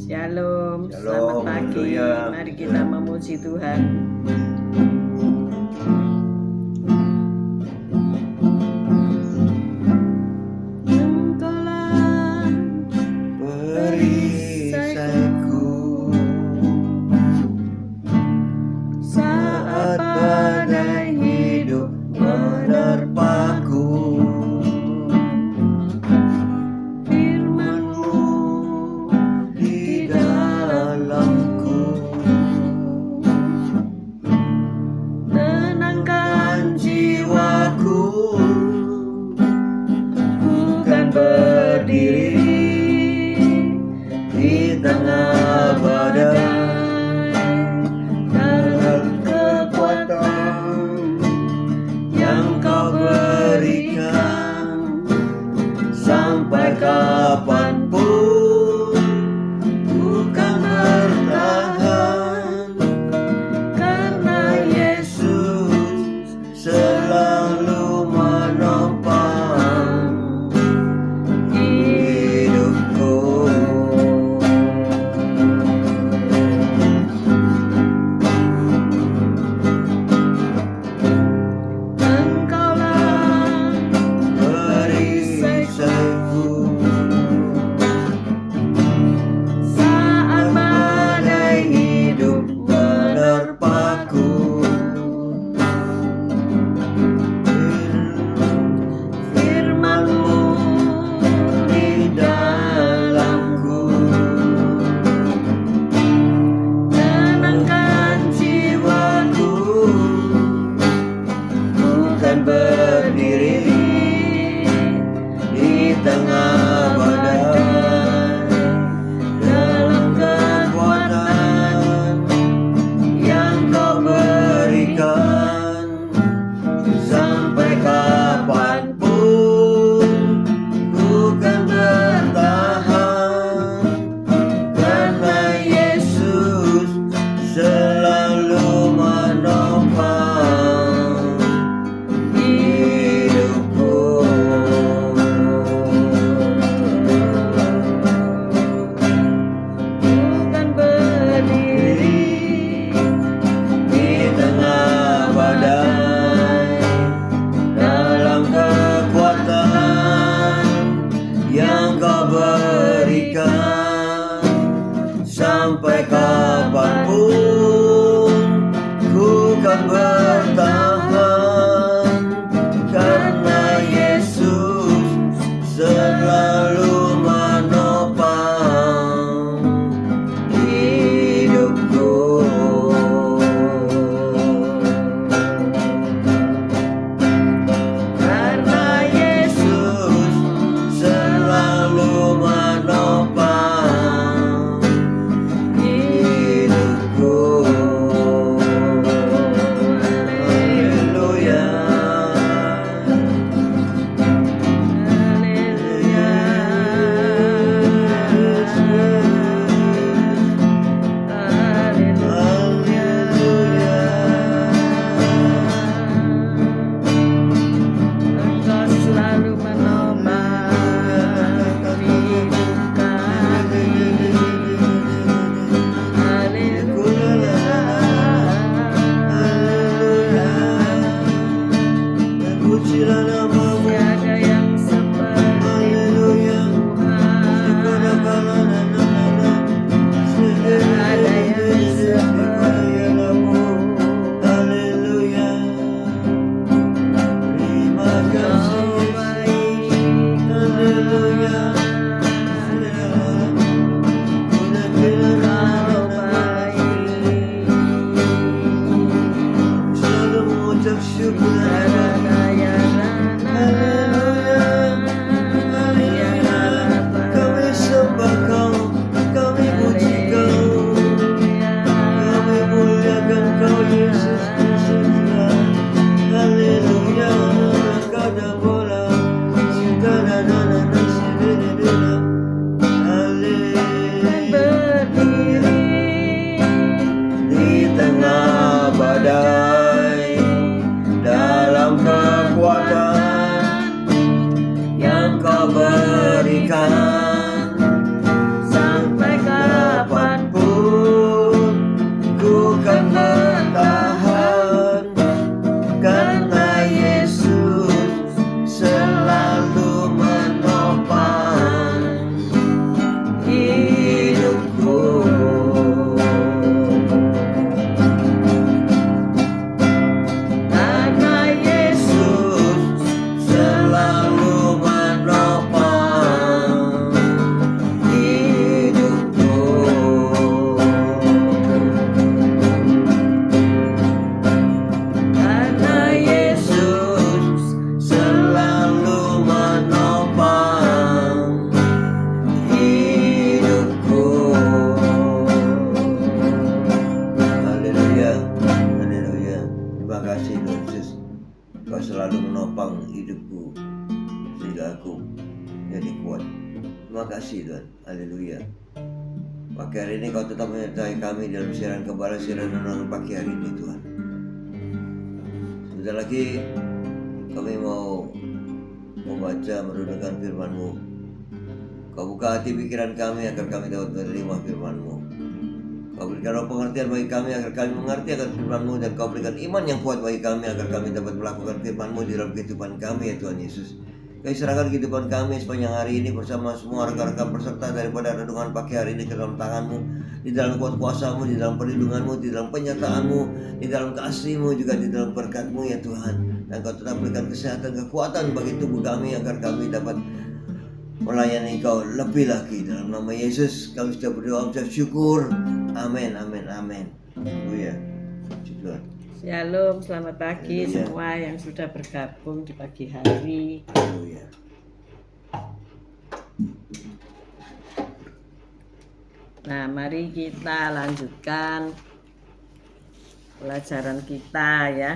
Shalom, selamat Shalom, pagi. haleluya. Mari kita memuji Tuhan. Engkaulah Perisaiku saat badai hidup menerpaku. Firman-Mu di dalamku, tenangkan jiwaku, bukan berdiri di tengah badai, dalam kekuatan yang Kau berikan. Sampai kapanpun bukan bertahan, karena Yesus selalu menopang hidupku. Engkaulah Perisaiku saat badai hidup menerpaku, Firman-Mu di dalamku, tenangkan jiwaku, bukan berdiri di tengah badai, dalam kekuatan yang Kau berikan. Sampai kapanpun bukan bertahan, karena Yesus selalu menopang hidupku. bukan berdiri Di tengah badai, dalam kekuatan yang Kau berikan. Sampai kapanpun ku kan bertahan, karena Yesus selalu menopang hidupku. Karena Yesus selalu menopang hidupku. Haleluya. Haleluya. Haleluya. Engkau selalu menopang hidup kami. Haleluya. Pujilah namamu. Tiada yang seperti Haleluya. Ada yang seperti-Mu. Haleluya. Terima kasih Kau Yesus. baik. Haleluya. Kau baik. Selalu mengucap syukur. Tiada daya telah menopang hidupku sehingga aku jadi kuat. Terima kasih Tuhan. Haleluya. Pagi hari ini Kau tetap menyertai kami dalam siaran kembali, siaran renungan pagi hari ini Tuhan. Sebentar lagi kami mau membaca merenungkan firman-Mu. Kau buka hati pikiran kami agar kami dapat menerima firman-Mu. Kau berikan roh pengertian bagi kami agar kami mengerti akan firman-Mu, dan Kau berikan iman yang kuat bagi kami agar kami dapat melakukan firman-Mu di dalam kehidupan kami ya Tuhan Yesus. Kami serahkan kehidupan kami sepanjang hari ini bersama semua rekan-rekan peserta daripada renungan pagi hari ini ke dalam tangan-Mu, di dalam kuat kuasa-Mu, di dalam perlindungan-Mu, di dalam penyertaan-Mu, di dalam kasih-Mu, juga di dalam berkat-Mu ya Tuhan. Dan Kau tetap berikan kesehatan, kekuatan bagi tubuh kami agar kami dapat melayani Kau lebih lagi. Dalam nama Yesus kami sudah berdoa, ucap syukur. Amin, amin, amin. Haleluya. Syukur. Shalom, selamat pagi Haleluya. semua yang sudah bergabung di pagi hari. Haleluya. Nah, mari kita lanjutkan pelajaran kita ya.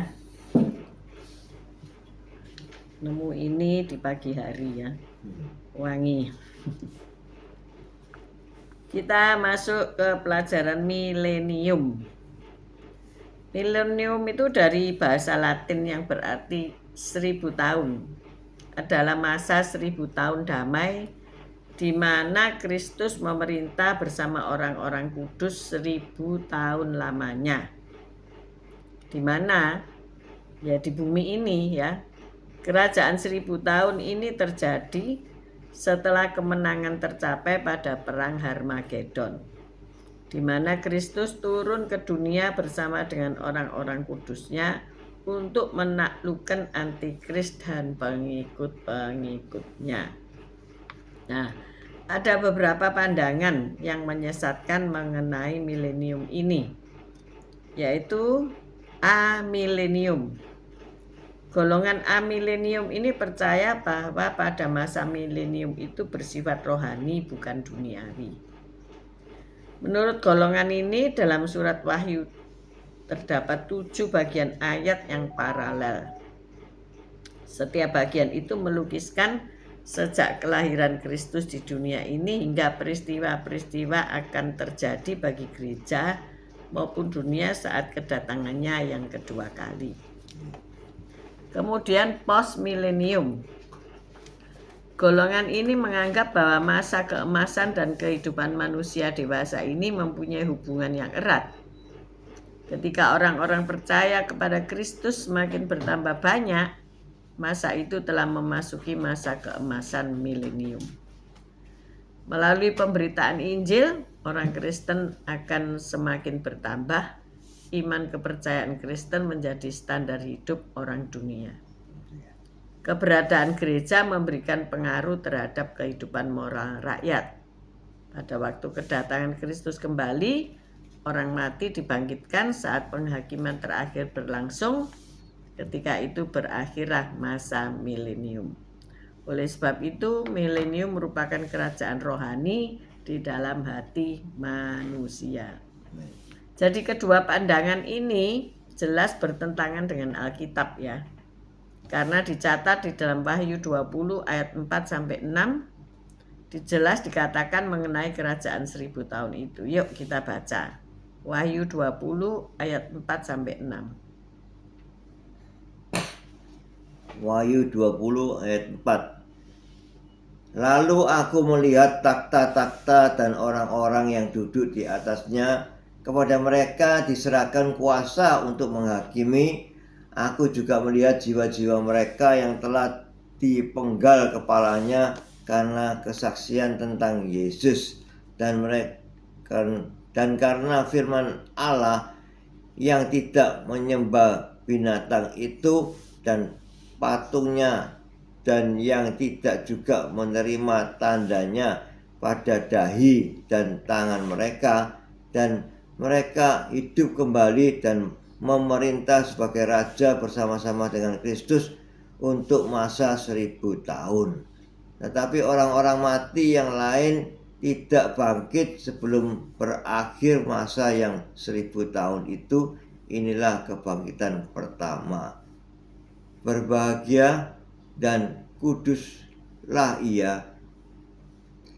Nemu ini di pagi hari ya. Wangi. Kita masuk ke pelajaran milenium. Milenium itu dari bahasa Latin yang berarti 1000 tahun. Adalah masa 1000 tahun damai di mana Kristus memerintah bersama orang-orang kudus 1000 tahun lamanya. Di mana ya di bumi ini ya. Kerajaan 1000 tahun ini terjadi setelah kemenangan tercapai pada perang Harmagedon, di mana Kristus turun ke dunia bersama dengan orang-orang kudusnya untuk menaklukkan antikris dan pengikut-pengikutnya. Nah, ada beberapa pandangan yang menyesatkan mengenai milenium ini, yaitu amilenium. Golongan amilenium ini percaya bahwa pada masa milenium itu bersifat rohani bukan duniawi. Menurut golongan ini dalam surat Wahyu terdapat 7 bagian ayat yang paralel. Setiap bagian itu melukiskan sejak kelahiran Kristus di dunia ini hingga peristiwa-peristiwa akan terjadi bagi gereja maupun dunia saat kedatangannya yang kedua kali. Kemudian post milenium. Golongan ini menganggap bahwa masa keemasan dan kehidupan manusia dewasa ini mempunyai hubungan yang erat. Ketika orang-orang percaya kepada Kristus semakin bertambah banyak, masa itu telah memasuki masa keemasan milenium. Melalui pemberitaan Injil, orang Kristen akan semakin bertambah. Iman kepercayaan Kristen menjadi standar hidup orang dunia. Keberadaan gereja memberikan pengaruh terhadap kehidupan moral rakyat. Pada waktu kedatangan Kristus kembali, orang mati dibangkitkan saat penghakiman terakhir berlangsung. Ketika itu berakhirlah masa milenium. Oleh sebab itu, milenium merupakan kerajaan rohani di dalam hati manusia. Jadi kedua pandangan ini jelas bertentangan dengan Alkitab ya. Karena dicatat di dalam Wahyu 20 ayat 4-6 jelas dikatakan mengenai kerajaan 1000 tahun itu. Yuk kita baca. Wahyu 20 ayat 4-6. Wahyu 20 ayat 4. Lalu aku melihat takhta-takhta dan orang-orang yang duduk di atasnya. Kepada mereka diserahkan kuasa untuk menghakimi. Aku juga melihat jiwa-jiwa mereka yang telah dipenggal kepalanya karena kesaksian tentang Yesus dan karena firman Allah, yang tidak menyembah binatang itu dan patungnya, dan yang tidak juga menerima tandanya pada dahi dan tangan mereka, dan mereka hidup kembali dan memerintah sebagai raja bersama-sama dengan Kristus untuk masa 1000 tahun. Tetapi orang-orang mati yang lain tidak bangkit sebelum berakhir masa yang 1000 tahun itu. Inilah kebangkitan pertama. Berbahagia dan kuduslah ia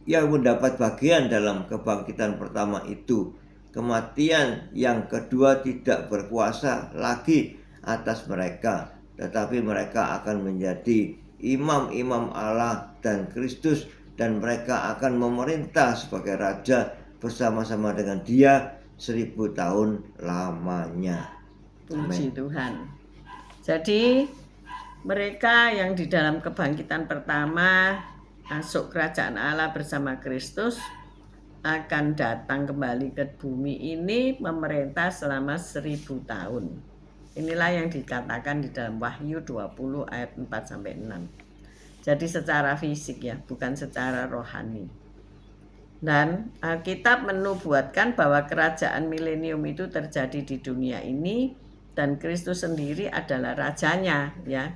yang mendapat bagian dalam kebangkitan pertama itu. Kematian yang kedua tidak berkuasa lagi atas mereka, tetapi mereka akan menjadi imam-imam Allah dan Kristus, dan mereka akan memerintah sebagai raja bersama-sama dengan Dia 1000 tahun lamanya. Puji Tuhan. Jadi mereka yang di dalam kebangkitan pertama masuk kerajaan Allah bersama Kristus akan datang kembali ke bumi ini memerintah selama 1000 tahun. Inilah yang dikatakan di dalam Wahyu 20 ayat 4-6. Jadi secara fisik ya, bukan secara rohani. Dan Alkitab menubuatkan bahwa kerajaan milenium itu terjadi di dunia ini dan Kristus sendiri adalah rajanya ya.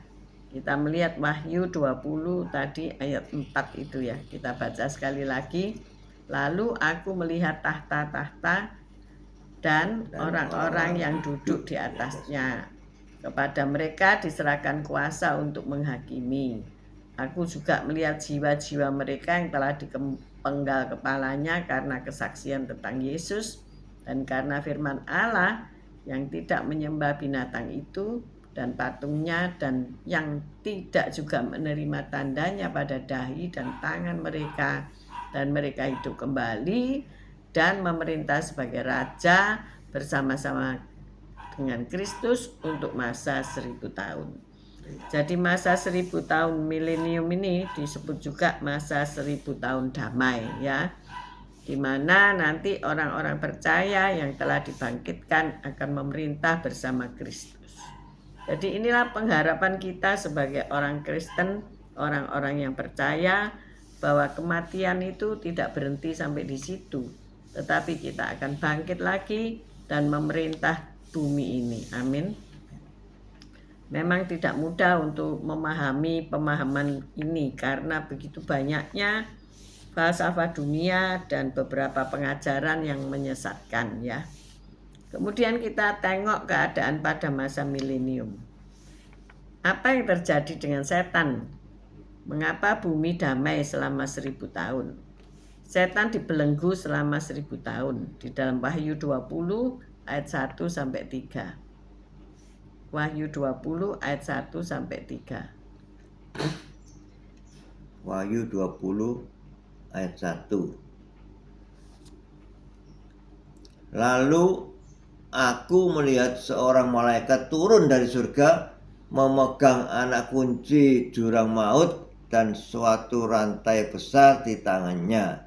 Kita melihat Wahyu 20 tadi ayat 4 itu ya. Kita baca sekali lagi. Lalu aku melihat tahta-tahta dan orang-orang yang duduk di atasnya. Kepada mereka diserahkan kuasa untuk menghakimi. Aku juga melihat jiwa-jiwa mereka yang telah dipenggal kepalanya karena kesaksian tentang Yesus dan karena firman Allah, yang tidak menyembah binatang itu dan patungnya, dan yang tidak juga menerima tandanya pada dahi dan tangan mereka, dan mereka hidup kembali dan memerintah sebagai raja bersama-sama dengan Kristus untuk masa 1000 tahun. Jadi masa 1000 tahun milenium ini disebut juga masa 1000 tahun damai ya, di mana nanti orang-orang percaya yang telah dibangkitkan akan memerintah bersama Kristus. Jadi inilah pengharapan kita sebagai orang Kristen, orang-orang yang percaya bahwa kematian itu tidak berhenti sampai di situ, tetapi kita akan bangkit lagi dan memerintah bumi ini. Amin. Memang tidak mudah untuk memahami pemahaman ini karena begitu banyaknya falsafah dunia dan beberapa pengajaran yang menyesatkan ya. Kemudian kita tengok keadaan pada masa milenium. Apa yang terjadi dengan setan? Mengapa bumi damai selama 1000 tahun? Setan dibelenggu selama 1000 tahun di dalam Wahyu 20 ayat 1-3. Wahyu 20 ayat 1-3. Wahyu 20 ayat 1. Lalu aku melihat seorang malaikat turun dari surga, memegang anak kunci jurang maut dan suatu rantai besar di tangannya.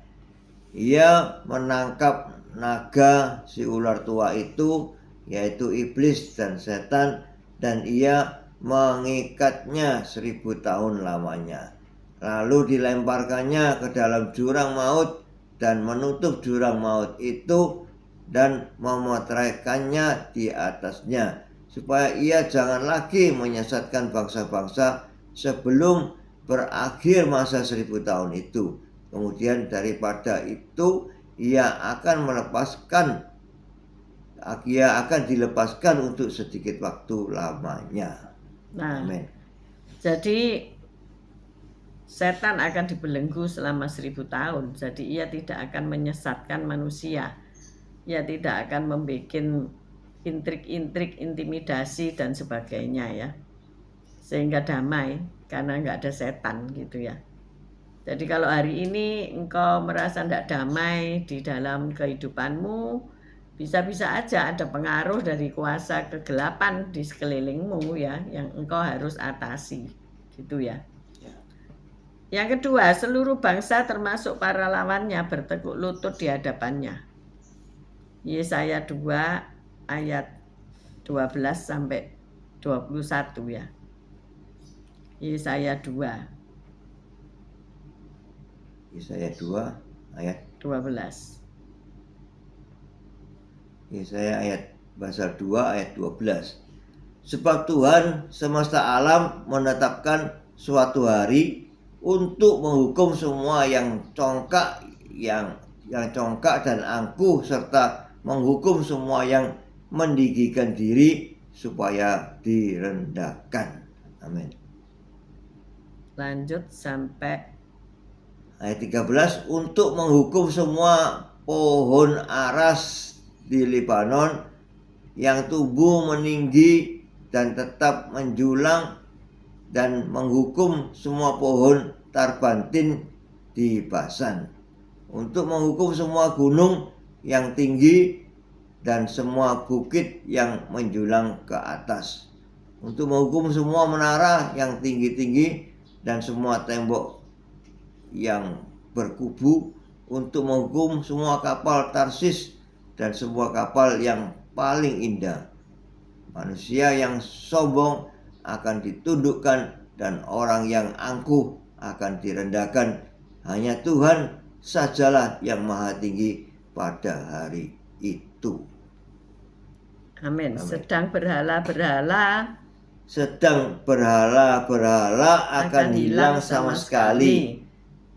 Ia menangkap naga, si ular tua itu, yaitu iblis dan setan, dan ia mengikatnya 1000 tahun lamanya. Lalu dilemparkannya ke dalam jurang maut dan menutup jurang maut itu dan memeteraikannya di atasnya, supaya ia jangan lagi menyesatkan bangsa-bangsa sebelum berakhir masa 1000 tahun itu. Kemudian daripada itu ia akan dilepaskan untuk sedikit waktu lamanya. Nah, Amin. jadi setan akan dibelenggu selama 1000 tahun. Jadi ia tidak akan menyesatkan manusia. Ia tidak akan membuat intrik-intrik, intimidasi dan sebagainya ya, sehingga damai karena nggak ada setan gitu ya. Jadi kalau hari ini engkau merasa tidak damai di dalam kehidupanmu, bisa-bisa aja ada pengaruh dari kuasa kegelapan di sekelilingmu ya, yang engkau harus atasi gitu ya. Yang kedua, seluruh bangsa termasuk para lawannya bertekuk lutut di hadapannya. Yesaya 2 ayat 12-21 ya. Yesaya 2 ayat 12. Yesaya ayat pasal 2 ayat 12. Sebab Tuhan semesta alam menetapkan suatu hari untuk menghukum semua yang congkak dan angkuh, serta menghukum semua yang meninggikan diri supaya direndahkan. Amin. Lanjut sampai Ayat 13, untuk menghukum semua pohon aras di Libanon yang tumbuh meninggi dan tetap menjulang, dan menghukum semua pohon tarbantin di Basan, untuk menghukum semua gunung yang tinggi dan semua bukit yang menjulang ke atas, untuk menghukum semua menara yang tinggi-tinggi dan semua tembok yang berkubu, untuk menghukum semua kapal Tarsis dan semua kapal yang paling indah. Manusia yang sombong akan ditundukkan dan orang yang angkuh akan direndahkan. Hanya Tuhan sajalah yang maha tinggi pada hari itu. amin. Amin. Sedang berhala-berhala akan hilang sama sekali.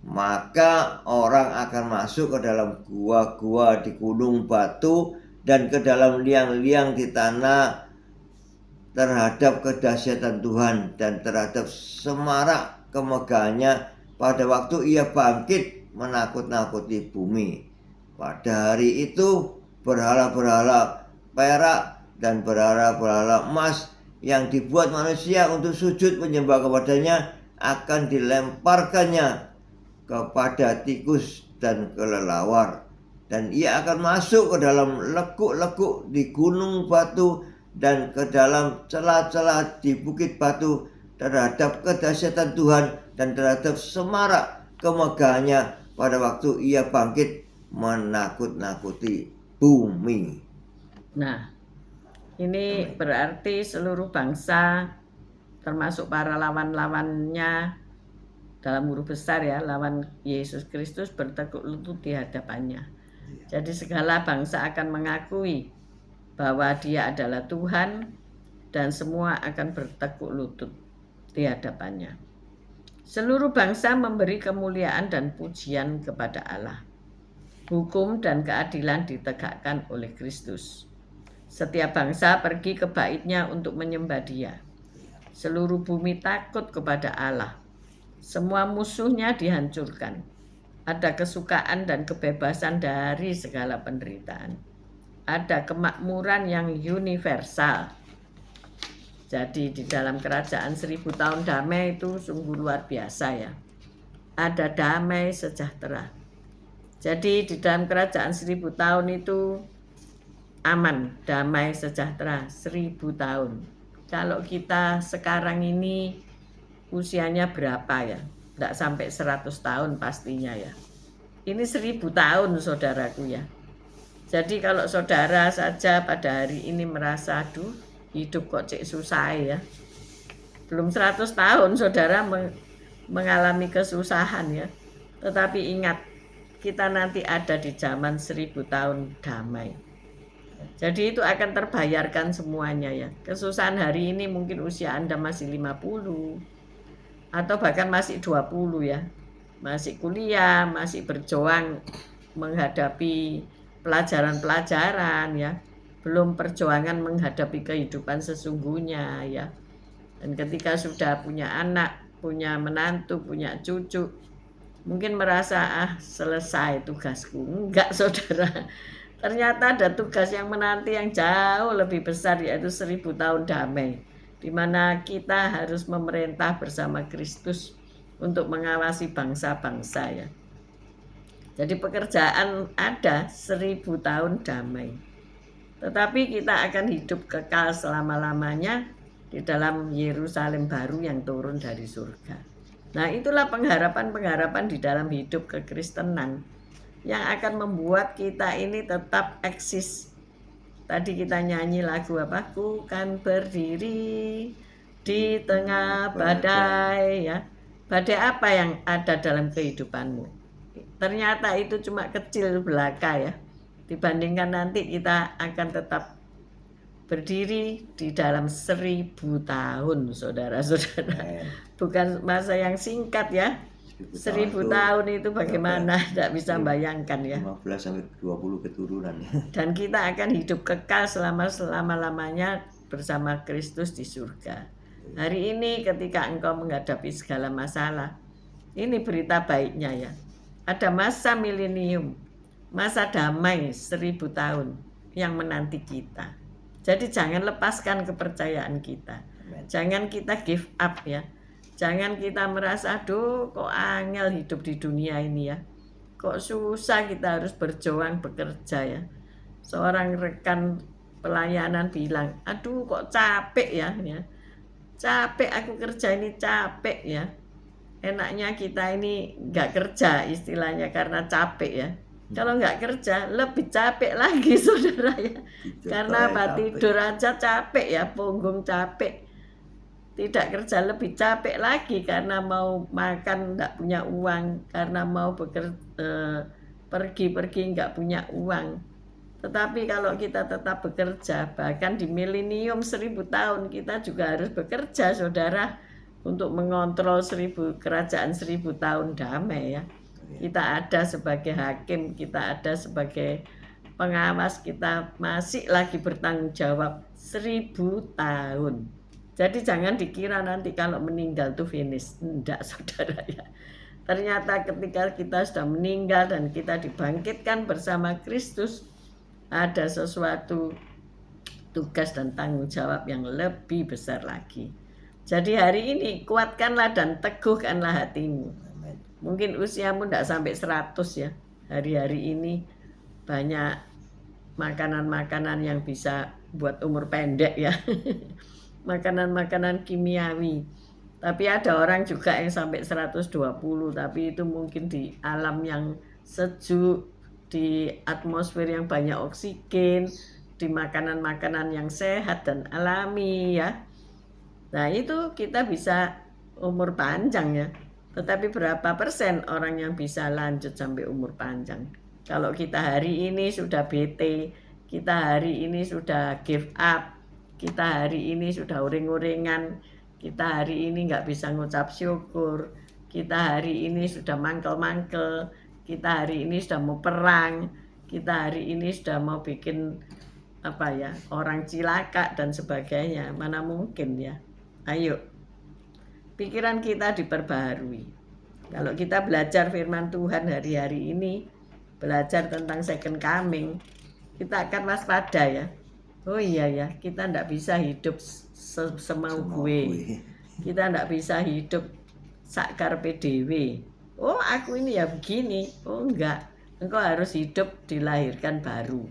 Maka orang akan masuk ke dalam gua-gua di gunung batu dan ke dalam liang-liang di tanah terhadap kedahsyatan Tuhan dan terhadap semarak kemegahannya pada waktu ia bangkit menakut-nakuti bumi. Pada hari itu berhala-berhala perak dan berhala-berhala emas yang dibuat manusia untuk sujud menyembah kepadanya akan dilemparkannya kepada tikus dan kelelawar, dan ia akan masuk ke dalam lekuk-lekuk di gunung batu dan ke dalam celah-celah di bukit batu terhadap kedahsyatan Tuhan dan terhadap semarak kemegahannya pada waktu ia bangkit menakut-nakuti bumi. Nah, ini berarti seluruh bangsa termasuk para lawan-lawannya dalam huruf besar ya, lawan Yesus Kristus bertekuk lutut di hadapannya. Jadi segala bangsa akan mengakui bahwa Dia adalah Tuhan dan semua akan bertekuk lutut di hadapannya. Seluruh bangsa memberi kemuliaan dan pujian kepada Allah. Hukum dan keadilan ditegakkan oleh Kristus. Setiap bangsa pergi ke baitnya untuk menyembah Dia. Seluruh bumi takut kepada Allah. Semua musuhnya dihancurkan. Ada kesukaan dan kebebasan dari segala penderitaan. Ada kemakmuran yang universal. Jadi di dalam kerajaan 1000 tahun damai itu sungguh luar biasa ya. Ada damai sejahtera. Jadi di dalam kerajaan 1000 tahun itu aman, damai, sejahtera 1000 tahun. Kalau kita sekarang ini usianya berapa ya? Tidak sampai 100 tahun pastinya ya. Ini 1000 tahun saudaraku ya. Jadi kalau saudara saja pada hari ini merasa aduh hidup kok cek susah ya. Belum 100 tahun saudara mengalami kesusahan ya. Tetapi ingat, kita nanti ada di zaman 1000 tahun damai. Jadi itu akan terbayarkan semuanya ya. Kesusahan hari ini mungkin usia Anda masih 50 atau bahkan masih 20 ya. Masih kuliah, masih berjuang menghadapi pelajaran-pelajaran ya. Belum perjuangan menghadapi kehidupan sesungguhnya ya. Dan ketika sudah punya anak, punya menantu, punya cucu, mungkin merasa selesai tugasku. Enggak saudara. Ternyata ada tugas yang menanti yang jauh lebih besar, yaitu 1000 tahun damai, di mana kita harus memerintah bersama Kristus untuk mengawasi bangsa-bangsa ya. Jadi pekerjaan ada 1000 tahun damai. Tetapi kita akan hidup kekal selama-lamanya di dalam Yerusalem baru yang turun dari surga. Nah, itulah pengharapan-pengharapan di dalam hidup kekristenan yang akan membuat kita ini tetap eksis. Tadi kita nyanyi lagu apa? Ku kan berdiri di tengah badai ya. Badai apa yang ada dalam kehidupanmu? Ternyata itu cuma kecil belaka ya. Dibandingkan nanti kita akan tetap berdiri di dalam 1000 tahun saudara-saudara. Bukan masa yang singkat ya. 1000 tahun itu bagaimana, tidak bisa bayangkan ya. 15 sampai 20 keturunan ya. Dan kita akan hidup kekal selama-lamanya bersama Kristus di surga. Hari ini ketika engkau menghadapi segala masalah, ini berita baiknya ya. Ada masa milenium, masa damai 1000 tahun yang menanti kita. Jadi jangan lepaskan kepercayaan kita. Jangan kita give up ya. Jangan kita merasa, aduh kok angel hidup di dunia ini ya. Kok susah kita harus berjuang bekerja ya. Seorang rekan pelayanan bilang, aduh kok capek ya. Capek aku kerja ini, capek ya. Enaknya kita ini nggak kerja istilahnya karena capek ya. Kalau nggak kerja lebih capek lagi saudara ya. Karena apa? Tidur aja capek ya, punggung capek. Tidak kerja lebih capek lagi karena mau makan nggak punya uang, karena mau pergi-pergi nggak punya uang. Tetapi kalau kita tetap bekerja, bahkan di milenium 1000 tahun kita juga harus bekerja saudara, untuk mengontrol kerajaan 1000 tahun damai ya. Kita ada sebagai hakim, kita ada sebagai pengawas, kita masih lagi bertanggung jawab 1000 tahun. Jadi jangan dikira nanti kalau meninggal tuh finish. Enggak saudara ya. Ternyata ketika kita sudah meninggal dan kita dibangkitkan bersama Kristus, ada sesuatu tugas dan tanggung jawab yang lebih besar lagi. Jadi hari ini kuatkanlah dan teguhkanlah hatimu. Mungkin usiamu tidak sampai 100 ya. Hari-hari ini banyak makanan-makanan yang bisa buat umur pendek ya. Makanan-makanan kimiawi. Tapi ada orang juga yang sampai 120, tapi itu mungkin di alam yang sejuk, di atmosfer yang banyak oksigen, di makanan-makanan yang sehat dan alami ya. Nah itu kita bisa umur panjang ya. Tetapi berapa persen orang yang bisa lanjut sampai umur panjang? Kalau kita hari ini sudah bete, kita hari ini sudah give up, kita hari ini sudah uring-uringan, kita hari ini nggak bisa ngucap syukur, kita hari ini sudah mangkel-mangkel, kita hari ini sudah mau perang, kita hari ini sudah mau bikin apa ya, orang cilaka dan sebagainya. Mana mungkin ya. Ayo, pikiran kita diperbaharui. Kalau kita belajar firman Tuhan hari-hari ini, belajar tentang second coming, kita akan waspada ya. Oh iya ya, kita tidak bisa hidup semau gue. Kita tidak bisa hidup sakar PDW. Oh aku ini ya begini. Oh enggak, engkau harus hidup dilahirkan baru.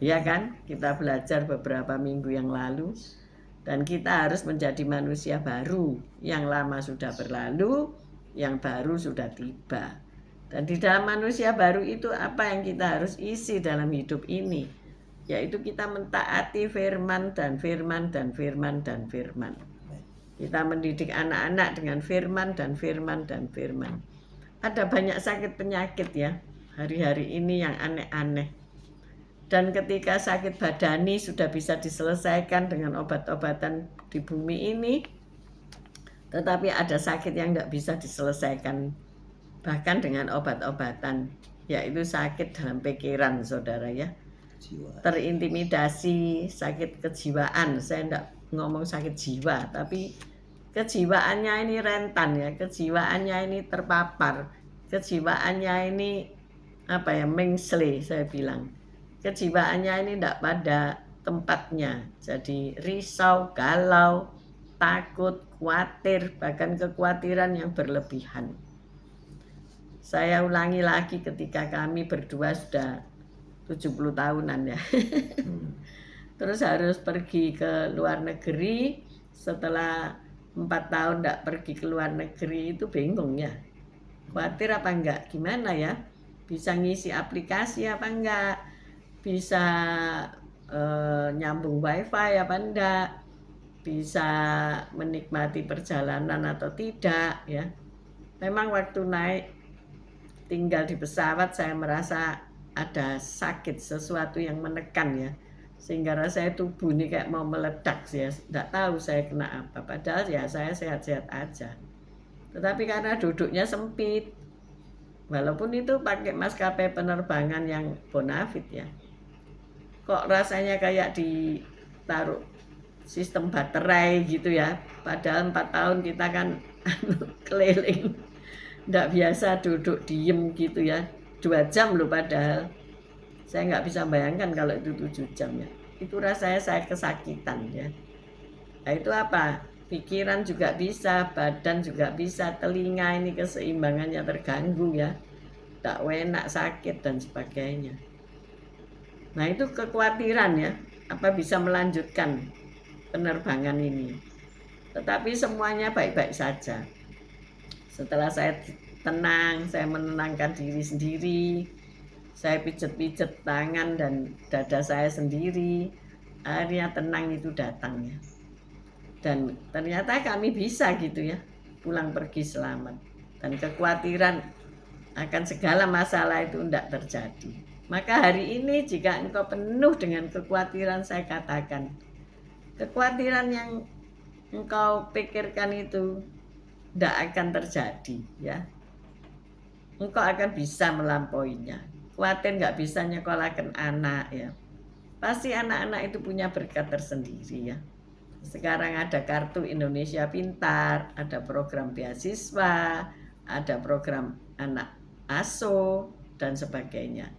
Ya kan, kita belajar beberapa minggu yang lalu. Dan kita harus menjadi manusia baru. Yang lama sudah berlalu, yang baru sudah tiba. Dan di dalam manusia baru itu apa yang kita harus isi dalam hidup ini? Yaitu kita mentaati firman dan firman dan firman dan firman. Kita mendidik anak-anak dengan firman dan firman dan firman. Ada banyak sakit penyakit ya hari-hari ini yang aneh-aneh. Dan ketika sakit badani sudah bisa diselesaikan dengan obat-obatan di bumi ini, tetapi ada sakit yang tidak bisa diselesaikan bahkan dengan obat-obatan, yaitu sakit dalam pikiran saudara ya. Terintimidasi, sakit kejiwaan. Saya tidak ngomong sakit jiwa, tapi kejiwaannya ini rentan ya, kejiwaannya ini terpapar, kejiwaannya ini apa ya, mengsle saya bilang. Kejiwaannya ini tidak pada tempatnya, jadi risau, galau, takut, khawatir, bahkan kekhawatiran yang berlebihan. Saya ulangi lagi, ketika kami berdua sudah 70 tahunan ya. Terus harus pergi ke luar negeri. Setelah 4 tahun tidak pergi ke luar negeri itu bingung ya. Khawatir apa enggak? Gimana ya? Bisa ngisi aplikasi apa enggak? Bisa nyambung wifi apa enggak? Bisa menikmati perjalanan atau tidak ya. Memang waktu naik tinggal di pesawat saya merasa ada sakit, sesuatu yang menekan ya, sehingga rasanya tubuh ini kayak mau meledak ya. Tidak tahu saya kena apa, padahal ya saya sehat-sehat aja. Tetapi karena duduknya sempit, walaupun itu pakai maskapai penerbangan yang bonafit ya, kok rasanya kayak ditaruh sistem baterai gitu ya. Padahal 4 tahun kita kan keliling, nggak biasa duduk diem gitu ya. 2 jam loh padahal. Saya nggak bisa bayangkan kalau itu 7 jam ya. Itu rasanya saya kesakitan ya. Nah itu apa? Pikiran juga bisa, badan juga bisa, telinga ini keseimbangannya terganggu ya. Tak enak, sakit dan sebagainya. Nah itu kekhawatiran ya, apa bisa melanjutkan penerbangan ini. Tetapi semuanya baik-baik saja. Setelah saya tenang, saya menenangkan diri sendiri, saya pijet-pijet tangan dan dada saya sendiri, akhirnya tenang itu datang ya. Dan ternyata kami bisa gitu ya, pulang pergi selamat. Dan kekhawatiran akan segala masalah itu tidak terjadi. Maka hari ini jika engkau penuh dengan kekhawatiran, saya katakan, kekhawatiran yang engkau pikirkan itu tidak akan terjadi ya. Engkau akan bisa melampauinya. Khawatir nggak bisa nyekolahkan anak ya. Pasti anak-anak itu punya berkat tersendiri ya. Sekarang ada kartu Indonesia Pintar, ada program beasiswa, ada program anak asuh dan sebagainya.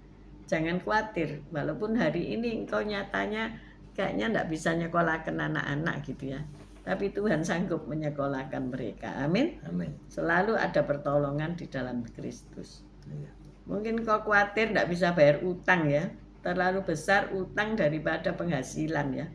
Jangan khawatir, walaupun hari ini engkau nyatanya kayaknya enggak bisa nyekolahkan anak-anak gitu ya. Tapi Tuhan sanggup menyekolahkan mereka. Amin. Amin. Selalu ada pertolongan di dalam Kristus. Iya. Mungkin kau khawatir enggak bisa bayar utang ya. Terlalu besar utang daripada penghasilan ya.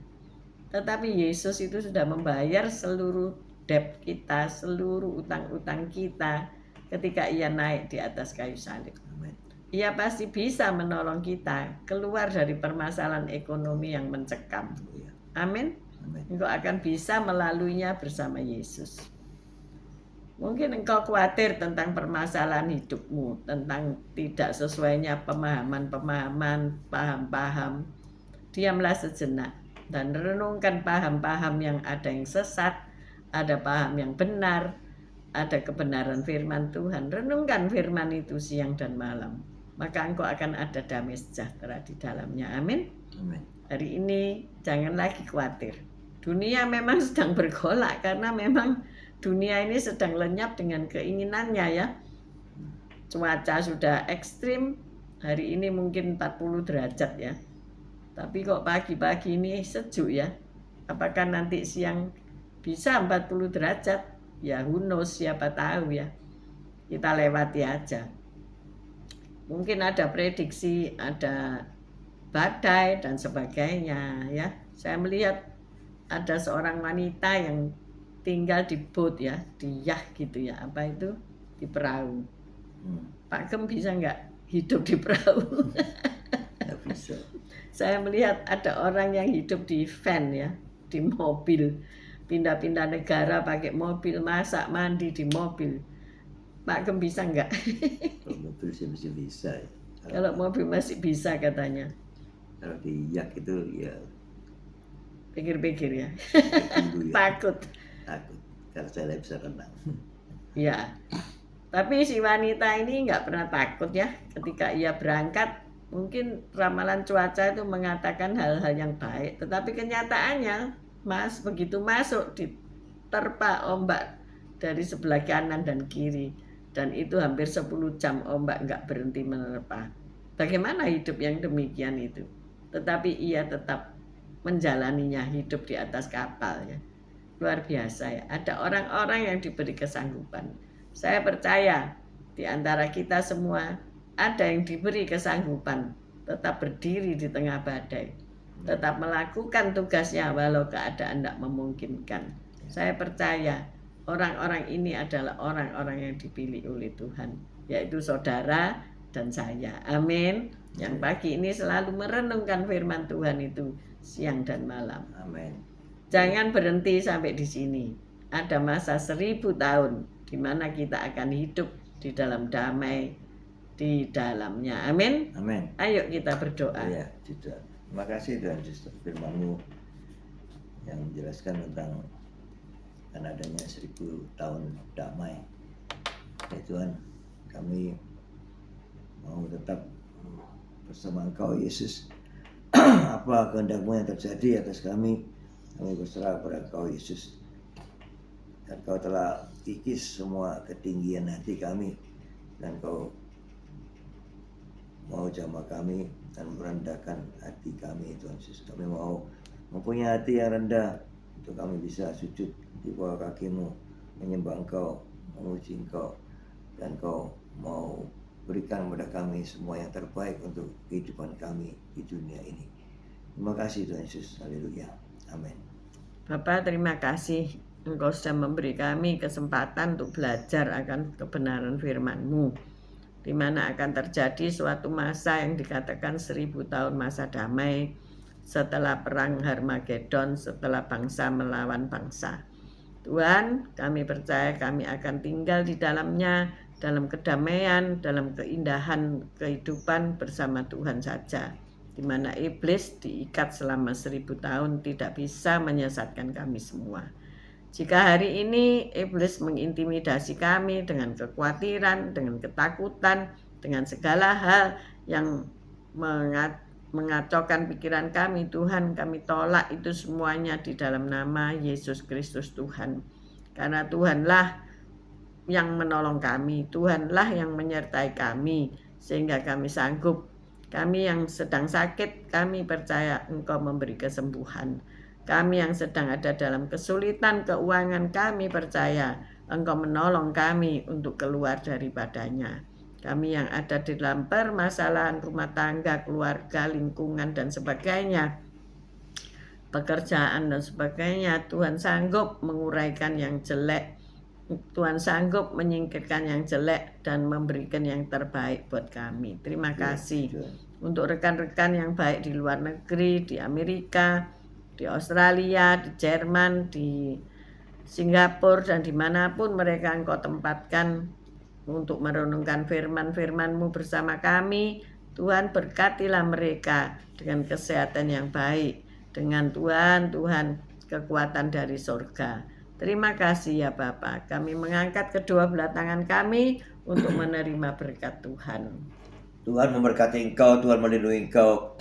Tetapi Yesus itu sudah membayar seluruh debt kita, seluruh utang-utang kita ketika ia naik di atas kayu salib. Amin. Ia pasti bisa menolong kita keluar dari permasalahan ekonomi yang mencekam. Iya. Amin. Amin. Engkau akan bisa melaluinya bersama Yesus. Mungkin engkau khawatir tentang permasalahan hidupmu, tentang tidak sesuainya pemahaman-pemahaman, paham-paham. Diamlah sejenak dan renungkan paham-paham yang ada yang sesat, ada paham yang benar, ada kebenaran firman Tuhan. Renungkan firman itu siang dan malam, maka engkau akan ada damai sejahtera di dalamnya. Amin. Amin. Hari ini jangan lagi khawatir. Dunia memang sedang bergolak karena memang dunia ini sedang lenyap dengan keinginannya ya. Cuaca sudah ekstrim, hari ini mungkin 40 derajat ya. Tapi kok pagi-pagi ini sejuk ya. Apakah nanti siang bisa 40 derajat? Ya who knows, siapa tahu ya. Kita lewati aja. Mungkin ada prediksi, ada badai dan sebagainya ya. Saya melihat ada seorang wanita yang tinggal di boat ya, di yacht gitu ya. Apa itu? Di perahu. Pak Gem bisa nggak hidup di perahu? Nggak bisa. Saya melihat ada orang yang hidup di van ya, di mobil, pindah-pindah negara pakai mobil, masak mandi di mobil. Pak Gem bisa nggak? Kalau mobil sih masih bisa ya. Kalau mobil masih bisa katanya. Kalau di yak itu ya Pikir-pikir ya. tunggu ya. Takut. Takut. Kalau saya bisa renang. Ya. Tapi si wanita ini nggak pernah takut ya. Ketika ia berangkat, mungkin ramalan cuaca itu mengatakan hal-hal yang baik. Tetapi kenyataannya, begitu masuk diterpa ombak dari sebelah kanan dan kiri. Dan itu hampir 10 jam ombak nggak berhenti menerpa. Bagaimana hidup yang demikian itu? Tetapi ia tetap menjalaninya, hidup di atas kapal ya. Luar biasa ya. Ada orang-orang yang diberi kesanggupan. Saya percaya di antara kita semua ada yang diberi kesanggupan tetap berdiri di tengah badai, tetap melakukan tugasnya walau keadaan tidak memungkinkan. Saya percaya orang-orang ini adalah orang-orang yang dipilih oleh Tuhan, yaitu saudara dan saya. Amin. Yang pagi ini selalu merenungkan firman Tuhan itu siang dan malam. Amin. Jangan berhenti sampai di sini. Ada masa 1000 tahun di mana kita akan hidup di dalam damai di dalamnya. Amin. Amin. Ayo kita berdoa. Ya, tidak. Terima kasih Tuhan Yesus, firman-Mu yang menjelaskan tentang akan adanya 1000 tahun damai. Ya Tuhan, kami mau tetap bersama Engkau Yesus. Apa kehendak-Mu yang terjadi atas kami, Kami berserah kepada Engkau Yesus. Dan Kau telah kikis semua ketinggian hati kami. Dan Kau mau jamah kami dan merendahkan hati kami, Tuhan Yesus. Kami mau mempunyai hati yang rendah untuk kami bisa sujud di bawah kaki-Mu, menyembah Engkau, memuji Engkau, dan Kau mau berikan kepada kami semua yang terbaik untuk kehidupan kami di dunia ini. Terima kasih Tuhan Yesus. Haleluya. Amin. Bapa, terima kasih Engkau sudah memberi kami kesempatan untuk belajar akan kebenaran firman-Mu, di mana akan terjadi suatu masa yang dikatakan 1000 tahun masa damai setelah perang Harmagedon, setelah bangsa melawan bangsa. Tuhan, kami percaya kami akan tinggal di dalamnya, dalam kedamaian, dalam keindahan kehidupan bersama Tuhan saja, di mana iblis diikat selama 1000 tahun tidak bisa menyesatkan kami semua. Jika hari ini iblis mengintimidasi kami dengan kekhawatiran, dengan ketakutan, dengan segala hal yang mengacaukan pikiran kami, Tuhan, kami tolak itu semuanya di dalam nama Yesus Kristus Tuhan. Karena Tuhanlah yang menolong kami, Tuhanlah yang menyertai kami, sehingga kami sanggup. Kami yang sedang sakit, kami percaya Engkau memberi kesembuhan. Kami yang sedang ada dalam kesulitan keuangan, kami percaya Engkau menolong kami untuk keluar daripadanya. Kami yang ada di dalam permasalahan rumah tangga, keluarga, lingkungan, dan sebagainya, pekerjaan dan sebagainya, Tuhan sanggup menguraikan yang jelek. Tuhan sanggup menyingkirkan yang jelek dan memberikan yang terbaik buat kami. Terima kasih untuk rekan-rekan yang baik di luar negeri, di Amerika, di Australia, di Jerman, di Singapura, dan dimanapun mereka Engkau tempatkan untuk merenungkan firman-firman-Mu bersama kami. Tuhan, berkatilah mereka dengan kesehatan yang baik, dengan Tuhan kekuatan dari surga. Terima kasih ya Bapa. Kami mengangkat kedua belah tangan kami untuk menerima berkat Tuhan. Tuhan memberkati Engkau, Tuhan melindungi Engkau,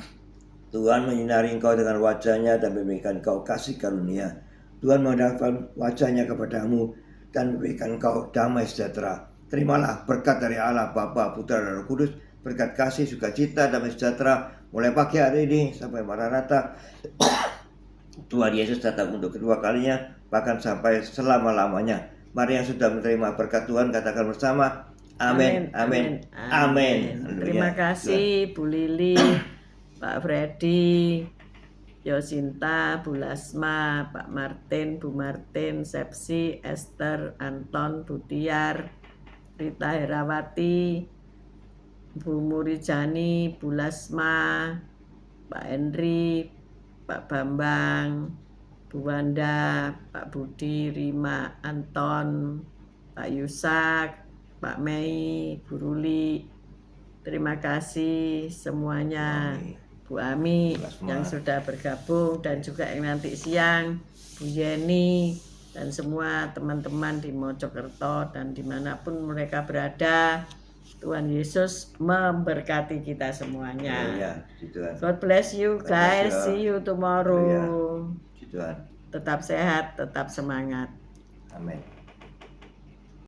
Tuhan menyinari Engkau dengan wajah-Nya dan memberikan Engkau kasih karunia. Tuhan menghadapkan wajah-Nya kepadamu dan memberikan Engkau damai sejahtera. Terimalah berkat dari Allah Bapa, Putra, dan Roh Kudus, berkat kasih, sukacita, damai sejahtera mulai pagi hari ini sampai Maranatha. Tuhan Yesus datang untuk kedua kalinya, bahkan sampai selama-lamanya. Mari yang sudah menerima berkat Tuhan katakan bersama, amin, amin, amin. Terima kasih Bu Lili, Pak Freddy, Yosinta, Bu Lasma, Pak Martin, Bu Martin, Sepsi, Esther, Anton, Bu Tiar, Rita Herawati, Bu Murijani, Bu Lasma, Pak Henry, Pak Bambang, Bu Wanda, Pak Budi, Rima, Anton, Pak Yusak, Pak Mei, Bu Ruli. Terima kasih semuanya. Bu Ami yang sudah bergabung, dan juga yang nanti siang, Bu Yeni, dan semua teman-teman di Mojokerto dan dimanapun mereka berada. Tuhan Yesus memberkati kita semuanya. God bless you guys. See you tomorrow. Tetap sehat, tetap semangat. Amin.